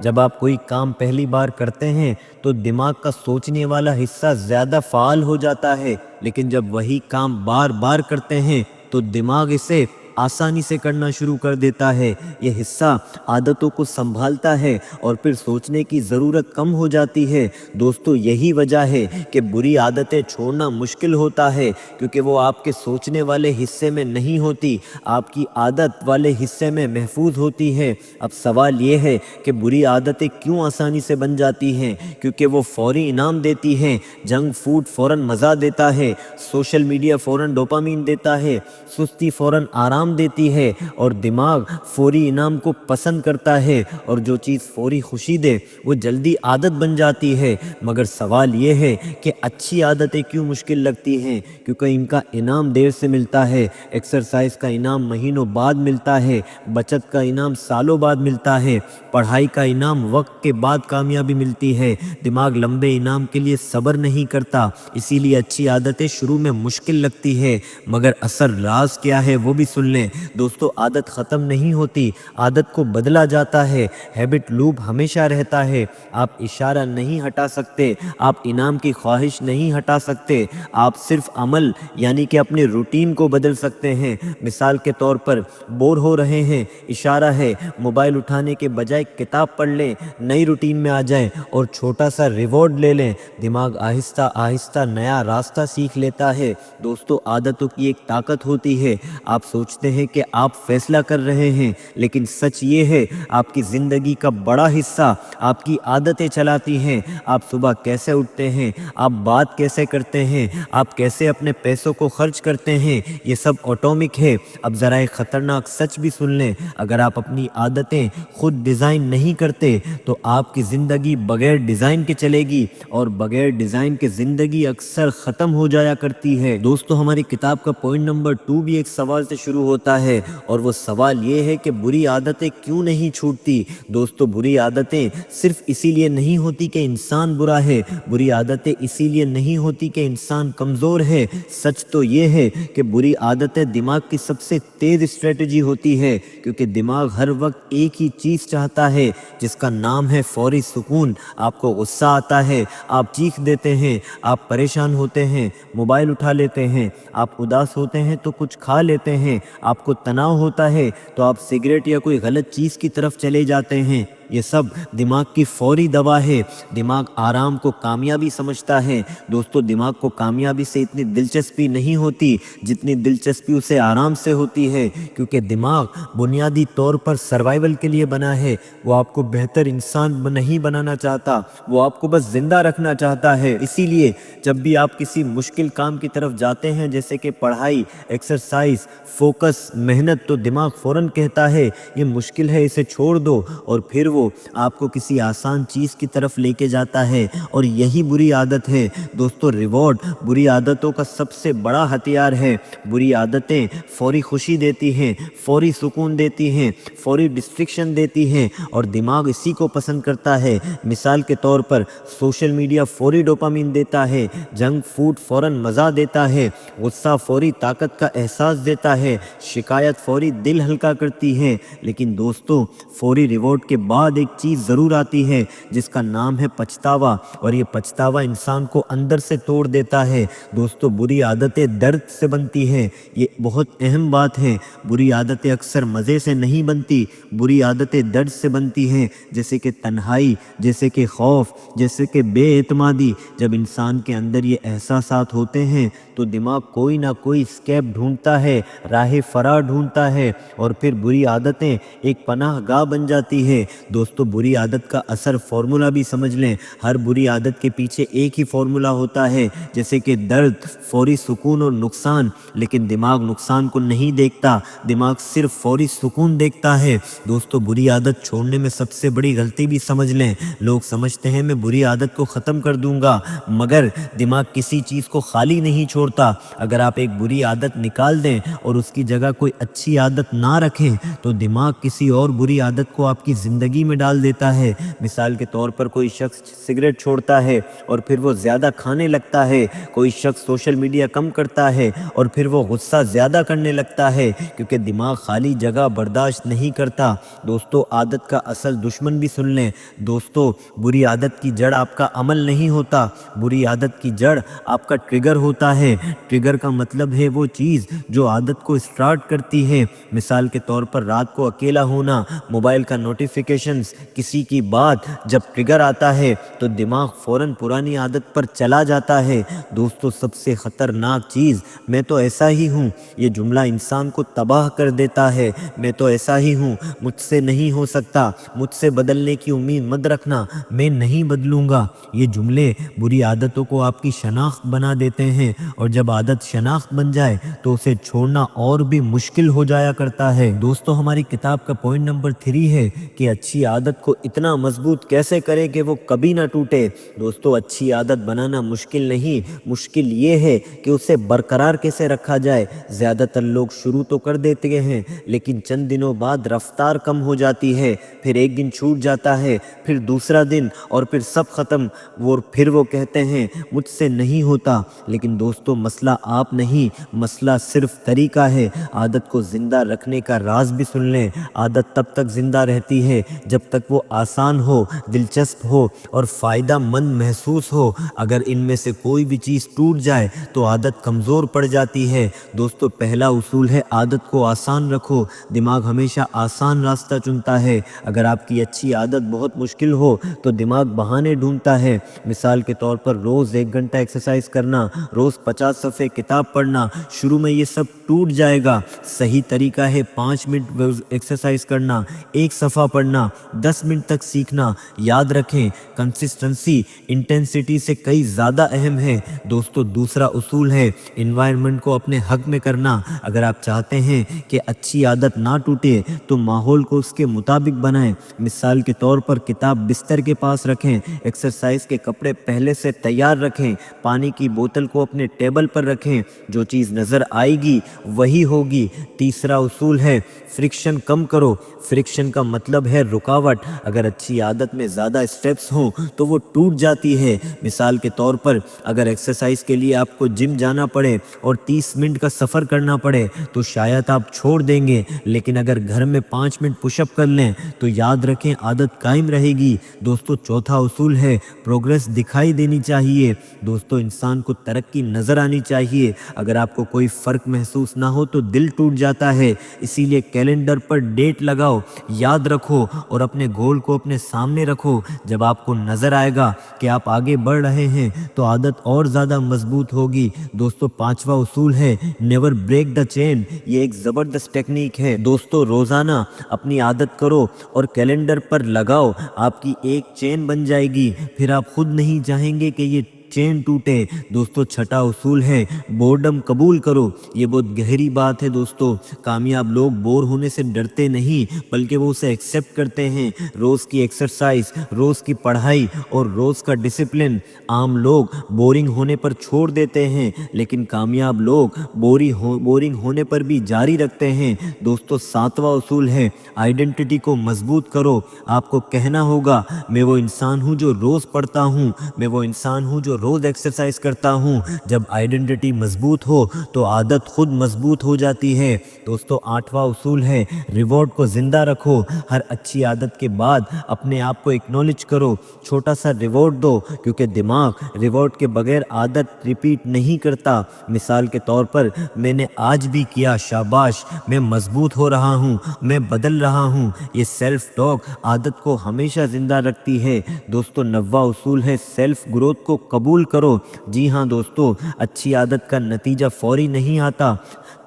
جب آپ کوئی کام پہلی بار کرتے ہیں تو دماغ کا سوچنے والا حصہ زیادہ فعال ہو جاتا ہے، لیکن جب وہی کام بار بار کرتے ہیں تو دماغ اسے آسانی سے کرنا شروع کر دیتا ہے۔ یہ حصہ عادتوں کو سنبھالتا ہے اور پھر سوچنے کی ضرورت کم ہو جاتی ہے۔ دوستو، یہی وجہ ہے کہ بری عادتیں چھوڑنا مشکل ہوتا ہے، کیونکہ وہ آپ کے سوچنے والے حصے میں نہیں ہوتی، آپ کی عادت والے حصے میں محفوظ ہوتی ہے۔ اب سوال یہ ہے کہ بری عادتیں کیوں آسانی سے بن جاتی ہیں؟ کیونکہ وہ فوری انعام دیتی ہیں۔ جنک فوڈ فوراً مزہ دیتا ہے، سوشل میڈیا فوراً ڈوپامین دیتا ہے، سستی فوراً آرام دیتی ہے، اور دماغ فوری انعام کو پسند کرتا ہے، اور جو چیز فوری خوشی دے وہ جلدی عادت بن جاتی ہے۔ مگر سوال یہ ہے کہ اچھی عادتیں کیوں مشکل لگتی ہیں؟ کیونکہ ان کا انعام دیر سے ملتا ہے۔ ایکسرسائز کا انعام مہینوں بعد ملتا ہے، بچت کا انعام سالوں بعد ملتا ہے، پڑھائی کا انعام وقت کے بعد کامیابی ملتی ہے۔ دماغ لمبے انعام کے لیے صبر نہیں کرتا، اسی لیے اچھی عادتیں شروع میں مشکل لگتی ہے۔ مگر اصل راز کیا ہے وہ بھی سن لیں۔ دوستو، عادت ختم نہیں ہوتی، عادت کو بدلا جاتا ہے۔ ہیبٹ لوپ ہمیشہ رہتا ہے۔ آپ اشارہ نہیں ہٹا سکتے، آپ انعام کی خواہش نہیں ہٹا سکتے، آپ صرف عمل یعنی کہ اپنے روٹین کو بدل سکتے ہیں۔ مثال کے طور پر بور ہو رہے ہیں، اشارہ ہے موبائل اٹھانے کے بجائے کتاب پڑھ لیں، نئی روٹین میں آ جائیں اور چھوٹا سا ریوارڈ لے لیں۔ دماغ آہستہ آہستہ نیا راستہ سیکھ لیتا ہے۔ دوستو، عادتوں کی ایک طاقت ہوتی ہے۔ آپ سوچتے ہیں کہ آپ فیصلہ کر رہے ہیں، لیکن سچ یہ ہے آپ کی زندگی کا بڑا حصہ آپ کی عادتیں چلاتی ہیں۔ آپ صبح کیسے اٹھتے ہیں، آپ بات کیسے کرتے ہیں، آپ کیسے اپنے پیسوں کو خرچ کرتے ہیں، یہ سب آٹومک ہے۔ اب ذرا ایک خطرناک سچ بھی سن لیں، اگر آپ اپنی عادتیں خود ڈیزائن نہیں کرتے تو آپ کی زندگی بغیر ڈیزائن کے چلے گی، اور بغیر ڈیزائن کے زندگی اکثر ختم ہو جایا کرتی ہے۔ دوستو، ہماری کتاب کا پوائنٹ نمبر 2 بھی ایک سوال سے شروع ہوتا ہے، اور وہ سوال یہ ہے کہ بری عادتیں کیوں نہیں چھوٹتی؟ دوستو، بری عادتیں صرف اسی لیے نہیں ہوتی کہ انسان برا ہے، بری عادتیں اسی لیے نہیں ہوتی کہ انسان کمزور ہے۔ سچ تو یہ ہے کہ بری عادتیں دماغ کی سب سے تیز اسٹریٹجی ہوتی ہے، کیونکہ دماغ ہر وقت ایک ہی چیز چاہتا ہے، جس کا نام ہے فوری سکون۔ آپ کو غصہ آتا ہے، آپ چیخ دیتے ہیں، آپ پریشان ہوتے ہیں، موبائل اٹھا لیتے ہیں، آپ اداس ہوتے ہیں تو کچھ کھا لیتے ہیں، آپ کو تناؤ ہوتا ہے تو آپ سگریٹ یا کوئی غلط چیز کی طرف چلے جاتے ہیں۔ یہ سب دماغ کی فوری دوا ہے۔ دماغ آرام کو کامیابی سمجھتا ہے۔ دوستو، دماغ کو کامیابی سے اتنی دلچسپی نہیں ہوتی جتنی دلچسپی اسے آرام سے ہوتی ہے، کیونکہ دماغ بنیادی طور پر سروائیول کے لیے بنا ہے۔ وہ آپ کو بہتر انسان نہیں بنانا چاہتا، وہ آپ کو بس زندہ رکھنا چاہتا ہے۔ اسی لیے جب بھی آپ کسی مشکل کام کی طرف جاتے ہیں، جیسے کہ پڑھائی، ایکسرسائز، فوکس، محنت، تو دماغ فوراً کہتا ہے یہ مشکل ہے، اسے چھوڑ دو، اور پھر وہ آپ کو کسی آسان چیز کی طرف لے کے جاتا ہے، اور یہی بری عادت ہے۔ دوستو، ریوارڈ بری عادتوں کا سب سے بڑا ہتھیار ہے۔ بری عادتیں فوری خوشی دیتی ہیں، فوری سکون دیتی ہیں، فوری ڈسٹریکشن دیتی ہیں، اور دماغ اسی کو پسند کرتا ہے۔ مثال کے طور پر سوشل میڈیا فوری ڈوپامین دیتا ہے، جنک فوڈ فوراً مزہ دیتا ہے، غصہ فوری طاقت کا احساس دیتا ہے، شکایت فوری دل ہلکا کرتی ہے۔ لیکن دوستو، فوری ریوارڈ کے بعد ایک چیز ضرور آتی ہے جس کا نام ہے پچھتاوا، اور یہ پچھتاوا انسان کو اندر سے توڑ دیتا ہے۔ دوستو، بری عادتیں درد سے بنتی ہیں، یہ بہت اہم بات ہے۔ بری عادتیں اکثر مزے سے نہیں بنتی، بری عادتیں درد سے بنتی ہیں، جیسے کہ تنہائی، جیسے کہ خوف، جیسے کہ بے اعتمادی۔ جب انسان کے اندر یہ احساسات ہوتے ہیں تو دماغ کوئی نہ کوئی اسکیپ ڈھونڈتا ہے، راہ فرار ڈھونڈتا ہے، اور پھر بری عادتیں ایک پناہ گاہ بن جاتی ہے۔ دوستو، بری عادت کا اثر فارمولا بھی سمجھ لیں۔ ہر بری عادت کے پیچھے ایک ہی فارمولا ہوتا ہے، جیسے کہ درد، فوری سکون اور نقصان، لیکن دماغ نقصان کو نہیں دیکھتا، دماغ صرف فوری سکون دیکھتا ہے۔ دوستو، بری عادت چھوڑنے میں سب سے بڑی غلطی بھی سمجھ لیں۔ لوگ سمجھتے ہیں میں بری عادت کو ختم کر دوں گا، مگر دماغ کسی چیز کو خالی نہیں چھوڑتا۔ اگر آپ ایک بری عادت نکال دیں اور اس کی جگہ کوئی اچھی عادت نہ رکھیں تو دماغ کسی اور بری عادت کو آپ کی زندگی میں ڈال دیتا ہے۔ مثال کے طور پر کوئی شخص سگریٹ چھوڑتا ہے اور پھر وہ زیادہ کھانے لگتا ہے، کوئی شخص سوشل میڈیا کم کرتا ہے اور پھر وہ غصہ زیادہ کرنے لگتا ہے، کیونکہ دماغ خالی جگہ برداشت نہیں کرتا۔ دوستو عادت کا اصل دشمن بھی سن لیں۔ دوستو بری عادت کی جڑ آپ کا عمل نہیں ہوتا، بری عادت کی جڑ آپ کا ٹریگر ہوتا ہے۔ ٹریگر کا مطلب ہے وہ چیز جو عادت کو اسٹارٹ کرتی ہے۔ مثال کے طور پر رات کو اکیلا ہونا، موبائل کا نوٹیفیکیشنز، کسی کی بات، جب ٹریگر آتا ہے تو دماغ فوراً پرانی عادت پر چلا جاتا ہے۔ دوستو سب سے خطرناک چیز میں تو ایسا ہی ہوں، یہ جملہ انسان کو تباہ کر دیتا ہے۔ میں تو ایسا ہی ہوں، مجھ سے نہیں ہو سکتا، مجھ سے بدلنے کی امید مت رکھنا، میں نہیں بدلوں گا۔ یہ جملے بری عادتوں کو آپ کی شناخت بنا دیتے ہیں، اور جب عادت شناخت بن جائے تو اسے چھوڑنا اور بھی مشکل ہو جایا کرتا ہے۔ دوستو ہماری کتاب کا پوائنٹ نمبر 3 ہے کہ اچھی عادت کو اتنا مضبوط کیسے کرے کہ وہ کبھی نہ ٹوٹے۔ دوستو اچھی عادت بنانا مشکل نہیں، مشکل یہ ہے کہ اسے برقرار کیسے رکھا جائے۔ زیادہ تر لوگ شروع تو کر دیتے ہیں لیکن چند دنوں بعد رفتار کم ہو جاتی ہے، پھر ایک دن چھوٹ جاتا ہے، پھر دوسرا دن، اور پھر سب ختم، اور پھر وہ کہتے ہیں مجھ سے نہیں ہوتا۔ لیکن دوستو مسئلہ آپ نہیں، مسئلہ صرف طریقہ ہے۔ عادت کو زندہ رکھنے کا راز بھی سن لیں۔ عادت تب تک زندہ رہتی ہے جب تک وہ آسان ہو، دلچسپ ہو اور فائدہ مند محسوس ہو۔ اگر ان میں سے کوئی بھی چیز ٹوٹ جائے تو عادت کمزور پڑ جاتی ہے۔ دوستو پہلا اصول ہے عادت کو آسان رکھو۔ دماغ ہمیشہ آسان راستہ چنتا ہے۔ اگر آپ کی اچھی عادت بہت مشکل ہو تو دماغ بہانے ڈھونڈتا ہے۔ مثال کے طور پر روز 1 گھنٹہ ایکسرسائز کرنا، روز 50 صفحے کتاب پڑھنا۔ شروع میں یہ سب ٹوٹ جائے گا۔ صحیح طریقہ ہے 5 منٹ ایکسرسائز کرنا، 1 صفحہ پڑھنا، 10 منٹ تک سیکھنا۔ یاد رکھیں کنسسٹنسی انٹینسٹی سے کئی زیادہ اہم ہے۔ دوستو دوسرا اصول ہے انوائرمنٹ کو اپنے حق میں کرنا۔ اگر آپ چاہتے ہیں کہ اچھی عادت نہ ٹوٹے تو ماحول کو اس کے مطابق بنائیں۔ مثال کے طور پر کتاب بستر کے پاس رکھیں، ایکسرسائز کے کپڑے پہلے سے تیار رکھیں، پانی کی بوتل کو اپنے ٹیبل پر رکھیں۔ جو چیز نظر آئے گی وہی ہوگی۔ تیسرا اصول ہے فرکشن کم کرو۔ فرکشن کا مطلب ہے رکاوٹ۔ اگر اچھی عادت میں زیادہ اسٹیپس ہوں تو وہ ٹوٹ جاتی ہے۔ مثال کے طور پر اگر ایکسرسائز کے لیے آپ کو جم جانا پڑے اور 30 منٹ کا سفر کرنا پڑے تو شاید آپ چھوڑ دیں گے، لیکن اگر گھر میں 5 منٹ پش اپ کر لیں تو یاد رکھیں عادت قائم رہے گی۔ دوستو چوتھا اصول ہے پروگریس دکھائی دینی چاہیے۔ دوستو انسان کو ترقی نظر آنی چاہیے۔ اگر آپ کو کوئی فرق محسوس نہ ہو تو دل ٹوٹ جاتا ہے۔ اسی لیے کیلنڈر پر ڈیٹ لگاؤ، یاد رکھو اور اپنے گول کو اپنے سامنے رکھو۔ جب آپ کو نظر آئے گا کہ آپ آگے بڑھ رہے ہیں تو عادت اور زیادہ مضبوط ہوگی۔ دوستو پانچواں اصول ہے نیور بریک دا چین۔ یہ ایک زبردست ٹیکنیک ہے۔ دوستو روزانہ اپنی عادت کرو اور کیلنڈر پر لگاؤ، آپ کی ایک چین بن جائے گی، پھر آپ خود نہیں چاہیں گے کہ یہ چین ٹوٹے۔ دوستو چھٹا اصول ہے بورڈم قبول کرو۔ یہ بہت گہری بات ہے دوستو۔ کامیاب لوگ بور ہونے سے ڈرتے نہیں بلکہ وہ اسے ایکسیپٹ کرتے ہیں۔ روز کی ایکسرسائز، روز کی پڑھائی اور روز کا ڈسپلن۔ عام لوگ بورنگ ہونے پر چھوڑ دیتے ہیں لیکن کامیاب لوگ بورنگ ہونے پر بھی جاری رکھتے ہیں۔ دوستو ساتواں اصول ہے آئیڈینٹی کو مضبوط کرو۔ آپ کو کہنا ہوگا میں وہ انسان ہوں جو روز پڑھتا ہوں، میں وہ انسان ہوں جو روز ایکسرسائز کرتا ہوں۔ جب آئیڈینٹی مضبوط ہو تو عادت خود مضبوط ہو جاتی ہے۔ دوستو آٹھواں اصول ہے ریوارڈ کو زندہ رکھو۔ ہر اچھی عادت کے بعد اپنے آپ کو ایکنالج کرو، چھوٹا سا ریوارڈ دو، کیونکہ دماغ ریوارڈ کے بغیر عادت ریپیٹ نہیں کرتا۔ مثال کے طور پر میں نے آج بھی کیا، شاباش، میں مضبوط ہو رہا ہوں، میں بدل رہا ہوں۔ یہ سیلف ٹاک عادت کو ہمیشہ زندہ رکھتی ہے۔ دوستو نوواں اصول ہے سیلف گروتھ کو قبول کرو۔ جی ہاں دوستو، اچھی عادت کا نتیجہ فوری نہیں آتا۔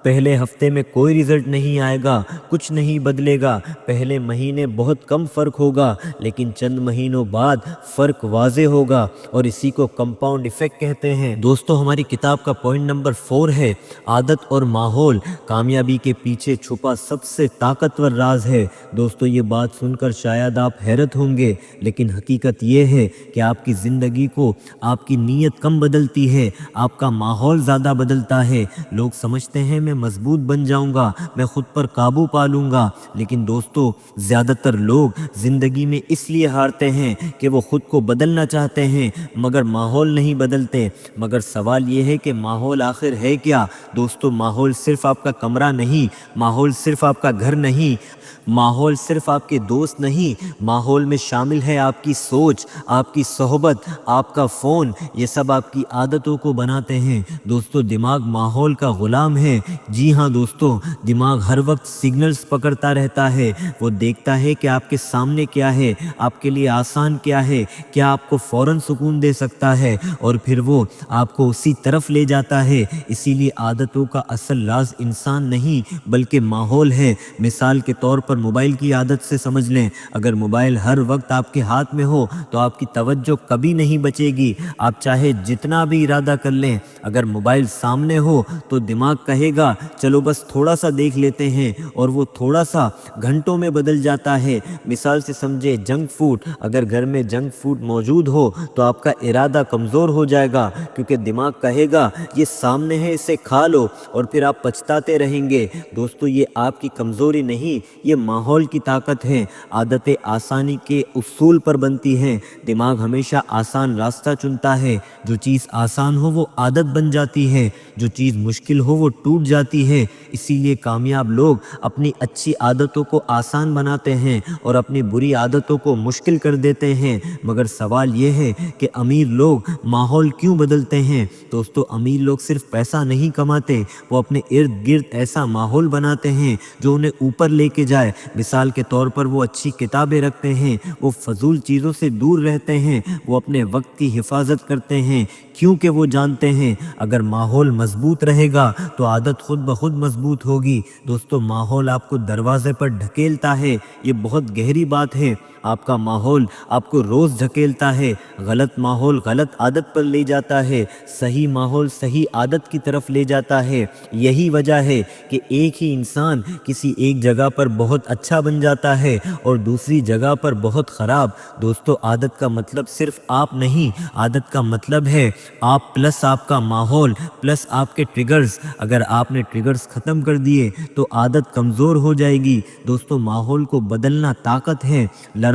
پہلے ہفتے میں کوئی رزلٹ نہیں آئے گا، کچھ نہیں بدلے گا، پہلے مہینے بہت کم فرق ہوگا، لیکن چند مہینوں بعد فرق واضح ہوگا، اور اسی کو کمپاؤنڈ ایفیکٹ کہتے ہیں۔ دوستو ہماری کتاب کا پوائنٹ نمبر 4 ہے عادت اور ماحول کامیابی کے پیچھے چھپا سب سے طاقتور راز ہے۔ دوستو یہ بات سن کر شاید آپ حیرت ہوں گے، لیکن حقیقت یہ ہے کہ آپ کی زندگی کو آپ کی نیت کم بدلتی ہے، آپ کا ماحول زیادہ بدلتا ہے۔ لوگ سمجھتے ہیں میں میں مضبوط بن جاؤں گا، میں خود پر قابو پا لوں گا۔ لیکن دوستو زیادہ تر لوگ زندگی میں اس لیے ہارتے ہیں کہ وہ خود کو بدلنا چاہتے ہیں مگر ماحول نہیں بدلتے۔ مگر سوال یہ ہے کہ ماحول آخر ہے کیا؟ دوستو ماحول صرف آپ کا کمرہ نہیں، ماحول صرف آپ کا گھر نہیں، ماحول صرف آپ کے دوست نہیں، ماحول میں شامل ہے آپ کی سوچ، آپ کی صحبت، آپ کا فون، یہ سب آپ کی عادتوں کو بناتے ہیں۔ دوستو دماغ ماحول کا غلام ہے۔ جی ہاں دوستو، دماغ ہر وقت سگنلز پکڑتا رہتا ہے۔ وہ دیکھتا ہے کہ آپ کے سامنے کیا ہے، آپ کے لیے آسان کیا ہے، کیا آپ کو فوراً سکون دے سکتا ہے، اور پھر وہ آپ کو اسی طرف لے جاتا ہے۔ اسی لیے عادتوں کا اصل راز انسان نہیں بلکہ ماحول ہے۔ مثال کے طور پر موبائل کی عادت سے سمجھ لیں، اگر موبائل ہر وقت آپ کے ہاتھ میں ہو تو آپ کی توجہ کبھی نہیں بچے گی۔ آپ چاہے جتنا بھی ارادہ کر لیں، اگر موبائل سامنے ہو تو دماغ کہے گا چلو بس تھوڑا سا دیکھ لیتے ہیں، اور وہ تھوڑا سا گھنٹوں میں بدل جاتا ہے۔ مثال سے سمجھے جنک فوڈ، اگر گھر میں جنک فوڈ موجود ہو تو آپ کا ارادہ کمزور ہو جائے گا، کیونکہ دماغ کہے گا یہ سامنے ہے، اسے کھا لو، اور پھر آپ پچھتاتے رہیں گے۔ دوستو یہ آپ کی کمزوری نہیں، یہ ماحول کی طاقت ہے۔ عادتیں آسانی کے اصول پر بنتی ہیں۔ دماغ ہمیشہ آسان راستہ چنتا ہے۔ جو چیز آسان ہو وہ عادت بن جاتی ہے، جو چیز مشکل ہو وہ ٹوٹ جاتی ہے۔ اسی لیے کامیاب لوگ اپنی اچھی عادتوں کو آسان بناتے ہیں اور اپنی بری عادتوں کو مشکل کر دیتے ہیں۔ مگر سوال یہ ہے کہ امیر لوگ ماحول کیوں بدلتے ہیں؟ دوستو امیر لوگ صرف پیسہ نہیں کماتے، وہ اپنے ارد گرد ایسا ماحول بناتے ہیں جو انہیں اوپر لے کے جائے۔ مثال کے طور پر وہ اچھی کتابیں رکھتے ہیں، وہ فضول چیزوں سے دور رہتے ہیں، وہ اپنے وقت کی حفاظت کرتے ہیں، کیونکہ وہ جانتے ہیں اگر ماحول مضبوط رہے گا تو عادت خود بخود مضبوط ہوگی۔ دوستو ماحول آپ کو دروازے پر ڈھکیلتا ہے، یہ بہت گہری بات ہے۔ آپ کا ماحول آپ کو روز دھکیلتا ہے۔ غلط ماحول غلط عادت پر لے جاتا ہے، صحیح ماحول صحیح عادت کی طرف لے جاتا ہے۔ یہی وجہ ہے کہ ایک ہی انسان کسی ایک جگہ پر بہت اچھا بن جاتا ہے اور دوسری جگہ پر بہت خراب۔ دوستو عادت کا مطلب صرف آپ نہیں، عادت کا مطلب ہے آپ پلس آپ کا ماحول پلس آپ کے ٹریگرز۔ اگر آپ نے ٹریگرز ختم کر دیے تو عادت کمزور ہو جائے گی۔ دوستو ماحول کو بدلنا طاقت ہے۔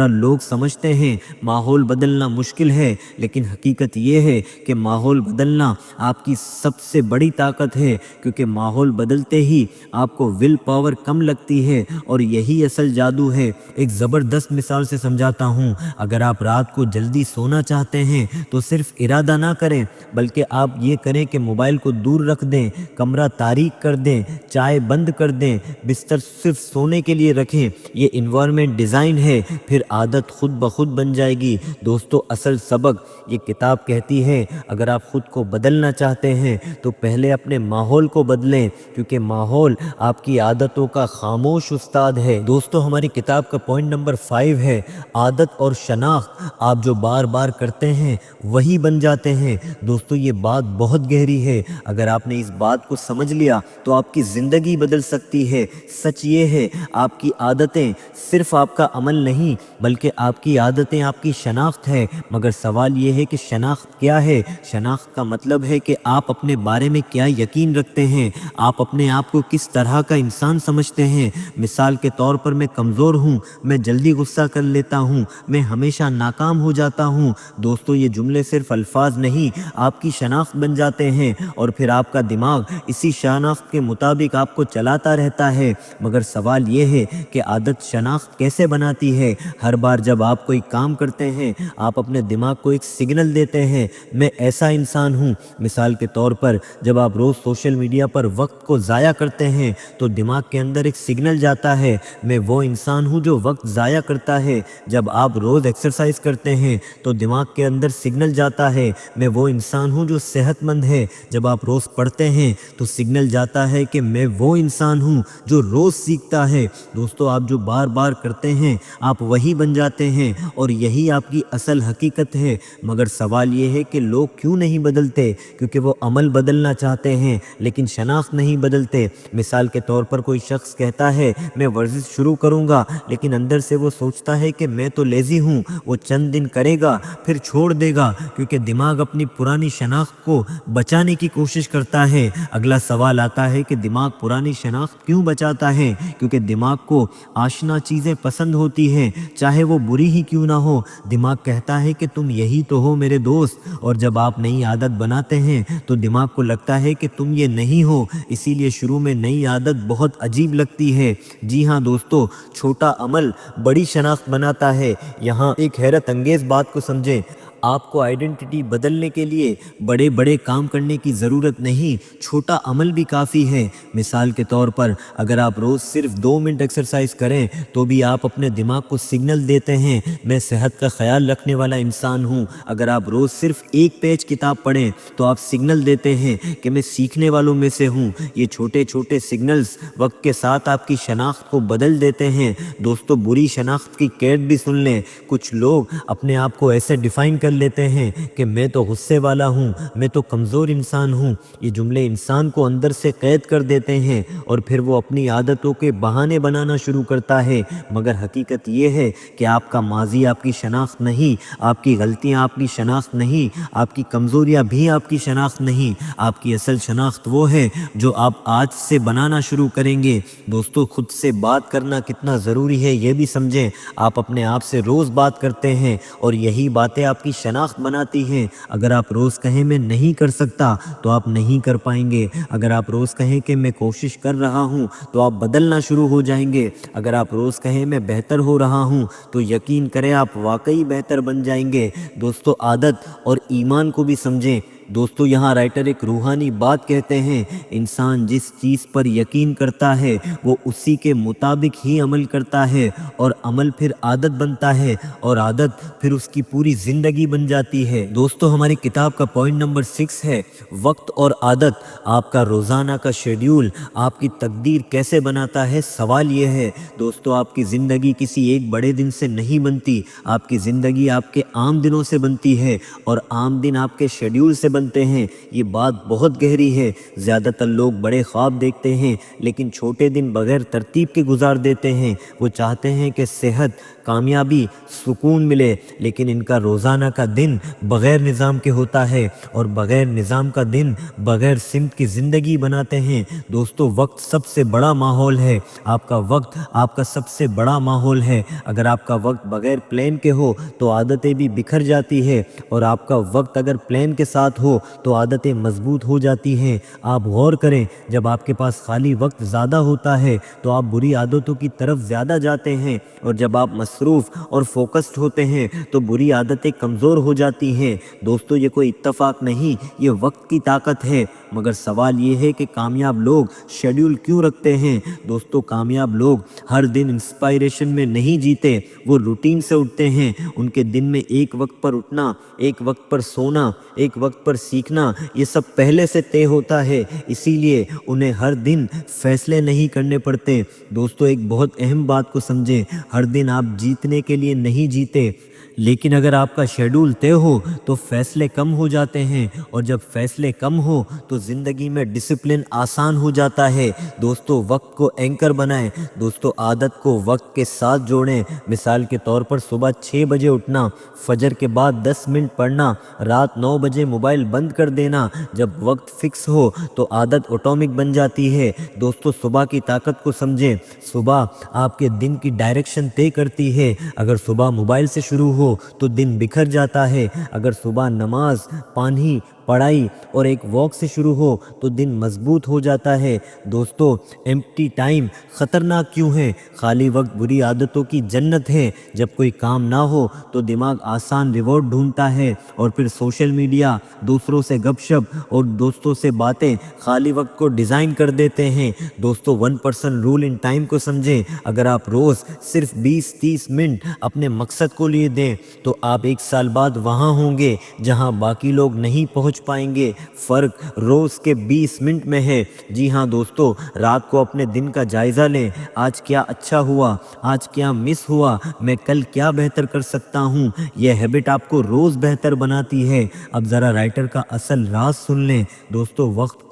لوگ سمجھتے ہیں ماحول بدلنا مشکل ہے، لیکن حقیقت یہ ہے کہ ماحول بدلنا آپ کی سب سے بڑی طاقت ہے، کیونکہ ماحول بدلتے ہی آپ کو ول پاور کم لگتی ہے، اور یہی اصل جادو ہے۔ ایک زبردست مثال سے سمجھاتا ہوں، اگر آپ رات کو جلدی سونا چاہتے ہیں تو صرف ارادہ نہ کریں، بلکہ آپ یہ کریں کہ موبائل کو دور رکھ دیں، کمرہ تاریک کر دیں، چائے بند کر دیں، بستر صرف سونے کے لیے رکھیں۔ یہ انوائرمنٹ ڈیزائن ہے، پھر عادت خود بخود بن جائے گی۔ دوستو اصل سبق یہ کتاب کہتی ہے اگر آپ خود کو بدلنا چاہتے ہیں تو پہلے اپنے ماحول کو بدلیں، کیونکہ ماحول آپ کی عادتوں کا خاموش استاد ہے۔ دوستو ہماری کتاب کا پوائنٹ نمبر 5 ہے عادت اور شناخت۔ آپ جو بار بار کرتے ہیں وہی بن جاتے ہیں۔ دوستو یہ بات بہت گہری ہے، اگر آپ نے اس بات کو سمجھ لیا تو آپ کی زندگی بدل سکتی ہے۔ سچ یہ ہے آپ کی عادتیں صرف آپ کا عمل نہیں بلکہ آپ کی عادتیں آپ کی شناخت ہے۔ مگر سوال یہ ہے کہ شناخت کیا ہے؟ شناخت کا مطلب ہے کہ آپ اپنے بارے میں کیا یقین رکھتے ہیں، آپ اپنے آپ کو کس طرح کا انسان سمجھتے ہیں۔ مثال کے طور پر میں کمزور ہوں، میں جلدی غصہ کر لیتا ہوں، میں ہمیشہ ناکام ہو جاتا ہوں۔ دوستو یہ جملے صرف الفاظ نہیں، آپ کی شناخت بن جاتے ہیں، اور پھر آپ کا دماغ اسی شناخت کے مطابق آپ کو چلاتا رہتا ہے۔ مگر سوال یہ ہے کہ عادت شناخت کیسے بناتی ہے؟ ہر بار جب آپ کوئی کام کرتے ہیں آپ اپنے دماغ کو ایک سگنل دیتے ہیں، میں ایسا انسان ہوں۔ مثال کے طور پر جب آپ روز سوشل میڈیا پر وقت کو ضائع کرتے ہیں تو دماغ کے اندر ایک سگنل جاتا ہے، میں وہ انسان ہوں جو وقت ضائع کرتا ہے۔ جب آپ روز ایکسرسائز کرتے ہیں تو دماغ کے اندر سگنل جاتا ہے، میں وہ انسان ہوں جو صحت مند ہے۔ جب آپ روز پڑھتے ہیں تو سگنل جاتا ہے کہ میں وہ انسان ہوں جو روز سیکھتا ہے۔ دوستو آپ جو بار بار کرتے ہیں آپ وہی بن جاتے ہیں، اور یہی آپ کی اصل حقیقت ہے۔ مگر سوال یہ ہے کہ لوگ کیوں نہیں بدلتے؟ کیونکہ وہ عمل بدلنا چاہتے ہیں لیکن شناخت نہیں بدلتے۔ مثال کے طور پر کوئی شخص کہتا ہے میں ورزش شروع کروں گا، لیکن اندر سے وہ سوچتا ہے کہ میں تو لیزی ہوں۔ وہ چند دن کرے گا پھر چھوڑ دے گا، کیونکہ دماغ اپنی پرانی شناخت کو بچانے کی کوشش کرتا ہے۔ اگلا سوال آتا ہے کہ دماغ پرانی شناخت کیوں بچاتا ہے، کیونکہ دماغ کو آشنا چیزیں پسند ہوتی ہیں، چاہے وہ بری ہی کیوں نہ ہو۔ دماغ کہتا ہے کہ تم یہی تو ہو میرے دوست، اور جب آپ نئی عادت بناتے ہیں تو دماغ کو لگتا ہے کہ تم یہ نہیں ہو، اسی لیے شروع میں نئی عادت بہت عجیب لگتی ہے۔ جی ہاں دوستو، چھوٹا عمل بڑی شناخت بناتا ہے۔ یہاں ایک حیرت انگیز بات کو سمجھیں، آپ کو آئیڈینٹی بدلنے کے لیے بڑے بڑے کام کرنے کی ضرورت نہیں، چھوٹا عمل بھی کافی ہے۔ مثال کے طور پر اگر آپ روز صرف 2 منٹ ایکسرسائز کریں تو بھی آپ اپنے دماغ کو سگنل دیتے ہیں میں صحت کا خیال رکھنے والا انسان ہوں۔ اگر آپ روز صرف 1 پیج کتاب پڑھیں تو آپ سگنل دیتے ہیں کہ میں سیکھنے والوں میں سے ہوں۔ یہ چھوٹے چھوٹے سگنلز وقت کے ساتھ آپ کی شناخت کو بدل دیتے ہیں۔ دوستو، بری شناخت کی قید بھی سن لیں۔ کچھ لوگ اپنے آپ کو ایسے ڈیفائن کر لیتے ہیں کہ میں تو غصے والا ہوں، میں تو کمزور انسان ہوں۔ یہ جملے انسان کو اندر سے قید کر دیتے ہیں اور پھر وہ اپنی عادتوں کے بہانے بنانا شروع کرتا ہے، مگر حقیقت یہ ہے کہ آپ کا ماضی آپ کی شناخت نہیں، آپ کی غلطیاں آپ کی شناخت نہیں، آپ کی کمزوریاں بھی آپ کی شناخت نہیں۔ آپ کی اصل شناخت وہ ہے جو آپ آج سے بنانا شروع کریں گے۔ دوستو، خود سے بات کرنا کتنا ضروری ہے یہ بھی سمجھیں۔ آپ اپنے آپ سے روز بات کرتے ہیں اور یہی باتیں آپ کی شناخت بناتی ہیں۔ اگر آپ روز کہیں میں نہیں کر سکتا تو آپ نہیں کر پائیں گے۔ اگر آپ روز کہیں کہ میں کوشش کر رہا ہوں تو آپ بدلنا شروع ہو جائیں گے۔ اگر آپ روز کہیں میں بہتر ہو رہا ہوں تو یقین کریں آپ واقعی بہتر بن جائیں گے۔ دوستو، عادت اور ایمان کو بھی سمجھیں۔ دوستو، یہاں رائٹر ایک روحانی بات کہتے ہیں، انسان جس چیز پر یقین کرتا ہے وہ اسی کے مطابق ہی عمل کرتا ہے، اور عمل پھر عادت بنتا ہے، اور عادت پھر اس کی پوری زندگی بن جاتی ہے۔ دوستو، ہماری کتاب کا پوائنٹ نمبر 6 ہے وقت اور عادت۔ آپ کا روزانہ کا شیڈیول آپ کی تقدیر کیسے بناتا ہے؟ سوال یہ ہے دوستو، آپ کی زندگی کسی ایک بڑے دن سے نہیں بنتی، آپ کی زندگی آپ کے عام دنوں سے بنتی ہے، اور عام دن آپ کے شیڈیول سے بنتے ہیں۔ یہ بات بہت گہری ہے۔ زیادہ تر لوگ بڑے خواب دیکھتے ہیں لیکن چھوٹے دن بغیر ترتیب کے گزار دیتے ہیں۔ وہ چاہتے ہیں کہ صحت، کامیابی، سکون ملے، لیکن ان کا روزانہ کا دن بغیر نظام کے ہوتا ہے، اور بغیر نظام کا دن بغیر سمت کی زندگی بناتے ہیں۔ دوستو، وقت سب سے بڑا ماحول ہے۔ آپ کا وقت آپ کا سب سے بڑا ماحول ہے۔ اگر آپ کا وقت بغیر پلان کے ہو تو عادتیں بھی بکھر جاتی ہے، اور آپ کا وقت اگر پلان کے ساتھ ہو تو عادتیں مضبوط ہو جاتی ہیں۔ آپ غور کریں، جب آپ کے پاس خالی وقت زیادہ ہوتا ہے تو آپ بری عادتوں کی طرف زیادہ جاتے ہیں، اور جب آپ مصروف اور فوکسڈ ہوتے ہیں تو بری عادتیں کمزور ہو جاتی ہیں۔ دوستو، یہ کوئی اتفاق نہیں، یہ وقت کی طاقت ہے۔ مگر سوال یہ ہے کہ کامیاب لوگ شیڈیول کیوں رکھتے ہیں؟ دوستو، کامیاب لوگ ہر دن انسپائریشن میں نہیں جیتے، وہ روٹین سے اٹھتے ہیں۔ ان کے دن میں ایک وقت پر اٹھنا، ایک وقت پر سونا، ایک وقت پر سیکھنا، یہ سب پہلے سے طے ہوتا ہے، اسی لیے انہیں ہر دن فیصلے نہیں کرنے پڑتے۔ دوستو، ایک بہت اہم بات کو سمجھیں، ہر دن آپ جیتنے کے لیے نہیں جیتے، لیکن اگر آپ کا شیڈول طے ہو تو فیصلے کم ہو جاتے ہیں، اور جب فیصلے کم ہو تو زندگی میں ڈسپلن آسان ہو جاتا ہے۔ دوستو، وقت کو اینکر بنائیں۔ دوستو، عادت کو وقت کے ساتھ جوڑیں۔ مثال کے طور پر صبح 6 بجے اٹھنا، فجر کے بعد 10 منٹ پڑھنا، رات 9 بجے موبائل بند کر دینا۔ جب وقت فکس ہو تو عادت آٹومیٹک بن جاتی ہے۔ دوستو، صبح کی طاقت کو سمجھیں۔ صبح آپ کے دن کی ڈائریکشن طے کرتی ہے۔ اگر صبح موبائل سے شروع ہو تو دن بکھر جاتا ہے، اگر صبح نماز، پانی، پڑھائی اور ایک واک سے شروع ہو تو دن مضبوط ہو جاتا ہے۔ دوستو، ایمپٹی ٹائم خطرناک کیوں ہے؟ خالی وقت بری عادتوں کی جنت ہے۔ جب کوئی کام نہ ہو تو دماغ آسان ریوارڈ ڈھونڈتا ہے، اور پھر سوشل میڈیا، دوسروں سے گپ شپ اور دوستوں سے باتیں خالی وقت کو ڈیزائن کر دیتے ہیں۔ دوستو، 1% رول ان ٹائم کو سمجھیں۔ اگر آپ روز صرف 20-30 منٹ اپنے مقصد کو لیے دیں تو آپ 1 سال بعد وہاں ہوں گے جہاں باقی لوگ نہیں پہنچ پائیں گے۔ فرق روز کے 20 منٹ میں ہے۔ جی ہاں دوستو، رات کو اپنے دن کا جائزہ لیں۔ آج کیا اچھا ہوا؟ آج کیا مس ہوا؟ میں کل کیا بہتر کر سکتا ہوں؟ یہ ہیبٹ آپ کو روز بہتر بناتی ہے۔ اب ذرا رائٹر کا اصل راز سن لیں۔ دوستو، وقت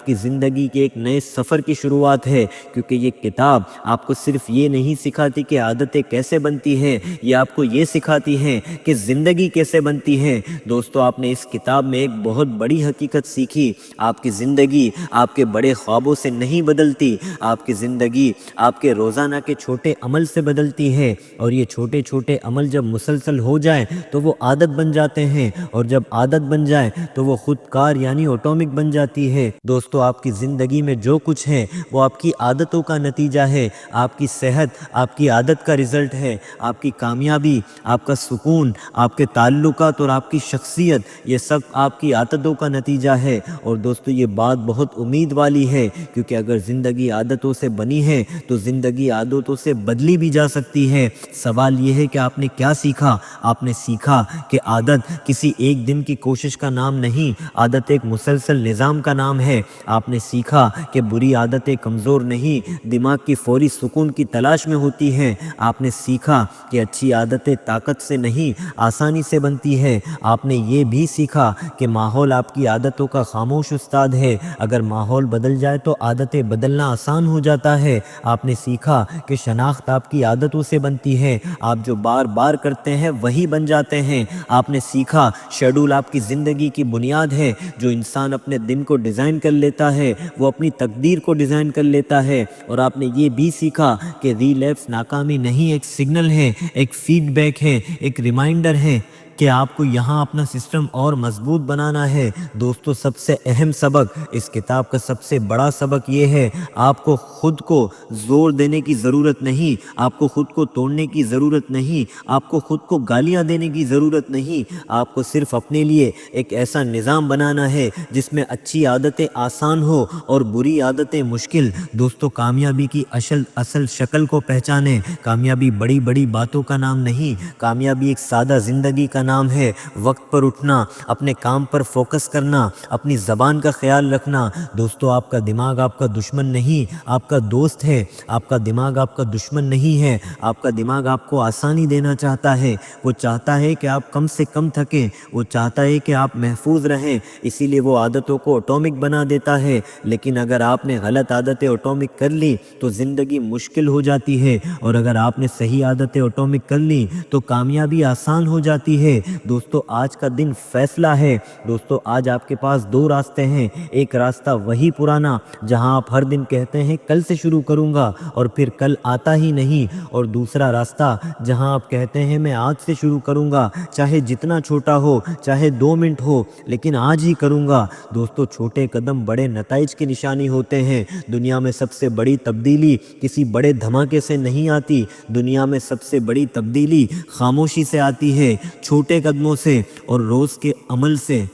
آپ کی زندگی کے ایک نئے سفر کی شروعات ہے، کیونکہ یہ کتاب آپ کو صرف یہ نہیں سکھاتی کہ عادتیں کیسے بنتی ہیں، یہ آپ کو یہ سکھاتی ہیں کہ زندگی کیسے بنتی ہے۔ دوستو، آپ نے اس کتاب میں ایک بہت بڑی حقیقت سیکھی۔ آپ کی زندگی آپ کے بڑے خوابوں سے نہیں بدلتی، آپ کی زندگی آپ کے روزانہ کے چھوٹے عمل سے بدلتی ہے، اور یہ چھوٹے چھوٹے عمل جب مسلسل ہو جائیں تو وہ عادت بن جاتے ہیں، اور جب عادت بن جائے تو وہ خود کار یعنی آٹومک بن جاتی ہے۔ دوستو، آپ کی زندگی میں جو کچھ ہے وہ آپ کی عادتوں کا نتیجہ ہے۔ آپ کی صحت آپ کی عادت کا رزلٹ ہے، آپ کی کامیابی، آپ کا سکون، آپ کے تعلقات اور آپ کی شخصیت، یہ سب آپ کی عادتوں کا نتیجہ ہے۔ اور دوستو، یہ بات بہت امید والی ہے، کیونکہ اگر زندگی عادتوں سے بنی ہے تو زندگی عادتوں سے بدلی بھی جا سکتی ہے۔ سوال یہ ہے کہ آپ نے کیا سیکھا؟ آپ نے سیکھا کہ عادت کسی ایک دن کی کوشش کا نام نہیں، عادت ایک مسلسل نظام کا نام ہے۔ آپ نے سیکھا کہ بری عادتیں کمزور نہیں، دماغ کی فوری سکون کی تلاش میں ہوتی ہیں۔ آپ نے سیکھا کہ اچھی عادتیں طاقت سے نہیں، آسانی سے بنتی ہے۔ آپ نے یہ بھی سیکھا کہ ماحول آپ کی عادتوں کا خاموش استاد ہے، اگر ماحول بدل جائے تو عادتیں بدلنا آسان ہو جاتا ہے۔ آپ نے سیکھا کہ شناخت آپ کی عادتوں سے بنتی ہے، آپ جو بار بار کرتے ہیں وہی بن جاتے ہیں۔ آپ نے سیکھا شیڈول آپ کی زندگی کی بنیاد ہے، جو انسان اپنے دن کو ڈیزائن کر لیتا ہے وہ اپنی تقدیر کو ڈیزائن کر لیتا ہے۔ اور آپ نے یہ بھی سیکھا کہ ریلیپس ناکامی نہیں، ایک سگنل ہے، ایک فیڈ بیک ہے، ایک ریمائنڈر ہے کہ آپ کو یہاں اپنا سسٹم اور مضبوط بنانا ہے۔ دوستو، سب سے اہم سبق، اس کتاب کا سب سے بڑا سبق یہ ہے، آپ کو خود کو زور دینے کی ضرورت نہیں، آپ کو خود کو توڑنے کی ضرورت نہیں، آپ کو خود کو گالیاں دینے کی ضرورت نہیں، آپ کو صرف اپنے لیے ایک ایسا نظام بنانا ہے جس میں اچھی عادتیں آسان ہو اور بری عادتیں مشکل۔ دوستو، کامیابی کی اصل شکل کو پہچانیں۔ کامیابی بڑی بڑی باتوں کا نام نہیں، کامیابی ایک سادہ زندگی کا نام ہے۔ وقت پر اٹھنا، اپنے کام پر فوکس کرنا، اپنی زبان کا خیال رکھنا۔ دوستو، آپ کا دماغ آپ کا دشمن نہیں، آپ کا دوست ہے۔ آپ کا دماغ آپ کا دشمن نہیں ہے، آپ کا دماغ آپ کو آسانی دینا چاہتا ہے۔ وہ چاہتا ہے کہ آپ کم سے کم تھکیں، وہ چاہتا ہے کہ آپ محفوظ رہیں، اسی لیے وہ عادتوں کو آٹومک بنا دیتا ہے۔ لیکن اگر آپ نے غلط عادتیں آٹومک کر لی تو زندگی مشکل ہو جاتی ہے، اور اگر آپ نے صحیح عادتیں آٹومک کر لی تو کامیابی آسان ہو جاتی ہے۔ دوستو، آج کا دن فیصلہ ہے۔ دوستو، آج آپ کے پاس دو راستے ہیں، ایک راستہ وہی پرانا جہاں آپ ہر دن کہتے ہیں کل سے شروع کروں گا اور پھر کل آتا ہی نہیں، اور دوسرا راستہ جہاں آپ کہتے ہیں میں آج سے شروع کروں گا، چاہے جتنا چھوٹا ہو، چاہے 2 منٹ ہو، لیکن آج ہی کروں گا۔ دوستو، چھوٹے قدم بڑے نتائج کی نشانی ہوتے ہیں۔ دنیا میں سب سے بڑی تبدیلی کسی بڑے دھماکے سے نہیں آتی، دنیا میں سب سے بڑی تبدیلی خاموشی سے آتی ہے، چھوٹے قدموں سے اور روز کے عمل سے۔